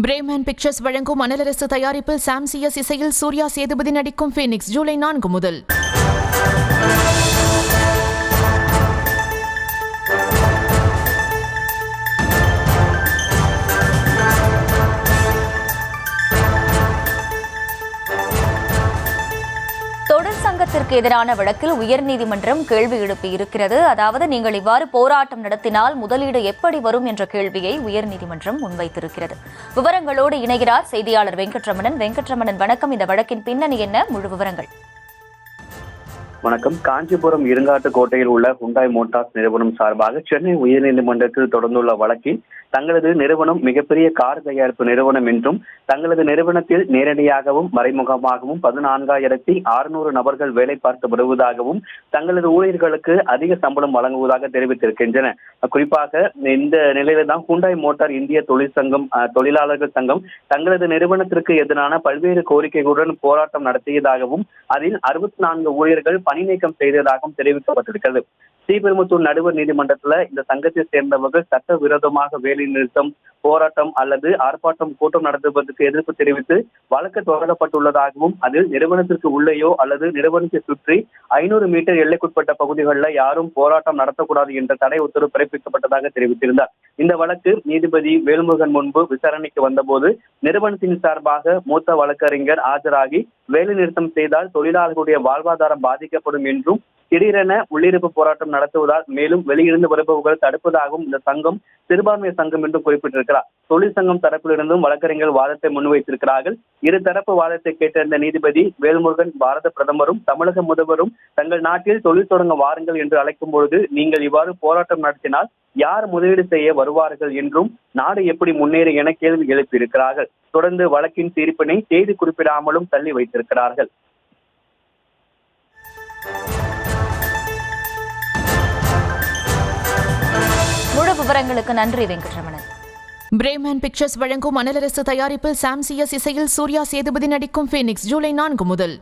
Bremen pictures வழங்கும் அனலரசு தயாரிப்பில் சாம் CS இசையில் சூர்யா சேதுபதி நடிக்கும் ஃபீனிக்ஸ் ஜூலை 4 முதல். தொழிற்சங்கத்திற்கு எதிரான வழக்கில் உயர்நீதிமன்றம் கேள்வி எழுப்பியிருக்கிறது. அதாவது, நீங்கள் இவ்வாறு போராட்டம் நடத்தினால் முதலீடு எப்படி வரும் என்ற கேள்வியை உயர்நீதிமன்றம் முன்வைத்திருக்கிறது. விவரங்களோடு இணைகிறார் செய்தியாளர் வெங்கட்ரமணன். வணக்கம். இந்த வழக்கின் பின்னணி என்ன? முழு விவரங்கள். வணக்கம். காஞ்சிபுரம் இருங்காட்டுக்கோட்டையில் உள்ள ஹுண்டாய் மோட்டார்ஸ் நிறுவனம் சார்பாக சென்னை உயர்நீதிமன்றத்தில் தொடர்ந்துள்ள வழக்கில் தங்களது நிறுவனம் மிகப்பெரிய கார் தயாரிப்பு நிறுவனம் என்றும் தங்களது நிறுவனத்தில் நேரடியாகவும் மறைமுகமாகவும் 14,600 நபர்கள் வேலை பார்த்து வருவதாகவும் தங்களது ஊழியர்களுக்கு அதிக சம்பளம் வழங்குவதாக தெரிவித்திருக்கின்றன. குறிப்பாக இந்த நிலையில தான் ஹுண்டாய் மோட்டார் இந்திய தொழிலாளர்கள் சங்கம் தங்களது நிறுவனத்திற்கு எதிரான பல்வேறு கோரிக்கைகளுடன் போராட்டம் நடத்தியதாகவும் அதில் 64 ஊழியர்கள் பணி நீக்கம் செய்ததாகவும் தெரிவிக்கப்பட்டிருக்கிறது. ஸ்ரீபெரும்புத்தூர் நடுவர் நீதிமன்றத்துல இந்த சங்கத்தை சேர்ந்தவர்கள் சட்டவிரோதமாக வேலை நிறுத்தம், போராட்டம் அல்லது ஆர்ப்பாட்டம், கூட்டம் நடத்துவதற்கு எதிர்ப்பு தெரிவித்து வழக்கு தொடரப்பட்டுள்ளதாகவும் அதில் நிறுவனத்திற்கு உள்ளேயோ அல்லது நிறுவனத்தை சுற்றி 500 மீட்டர் எல்லைக்குட்பட்ட பகுதிகளில் யாரும் போராட்டம் நடத்தக்கூடாது என்ற தடை உத்தரவு பிறப்பிக்கப்பட்டதாக தெரிவித்திருந்தார். இந்த வழக்கு நீதிபதி வேல்முருகன் முன்பு விசாரணைக்கு வந்தபோது நிறுவனத்தின் சார்பாக மூத்த வழக்கறிஞர் ஆஜராகி வேலை நிறுத்தம் செய்தால் தொழிலாளர்களுடைய வாழ்வாதாரம் பாதிக்கப்படும் என்றும் திடீரென உள்ளிருப்பு போராட்டம் நடத்துவதால் மேலும் வெளியிருந்து வருபவர்கள் தடுப்பதாகவும் இந்த சங்கம் சிறுபான்மை சங்கம் என்றும் குறிப்பிட்டிருக்கிறார். தொழிற்சங்கம் தரப்பிலிருந்தும் வழக்கறிஞர்கள் வாதத்தை முன்வைத்திருக்கிறார்கள். இருதரப்பு வாதத்தை கேட்டிருந்த நீதிபதி வேல்முருகன் பாரத பிரதமரும் தமிழக முதல்வரும் தங்கள் நாட்டில் தொழில் தொடங்க வாருங்கள் என்று அழைக்கும் பொழுது நீங்கள் இவ்வாறு போராட்டம் நடத்தினால் யார் முதலீடு செய்ய வருவார்கள் என்றும் நாடு எப்படி முன்னேறும் என கேள்வி எழுப்பியிருக்கிறார்கள். தொடர்ந்து வழக்கின் தீர்ப்பினை தேதி குறிப்பிடாமலும் தள்ளி வைத்திருக்கிறார்கள். முழு விவரங்களுக்கு நன்றி வெங்கட்ரமணன். பிரேமன் பிக்சர்ஸ் வழங்கும் அனலரசு தயாரிப்பில் சாம் சிஎஸ் இசையில் சூர்யா சேதுபதி நடிக்கும் ஃபீனிக்ஸ் ஜூலை 4 முதல்.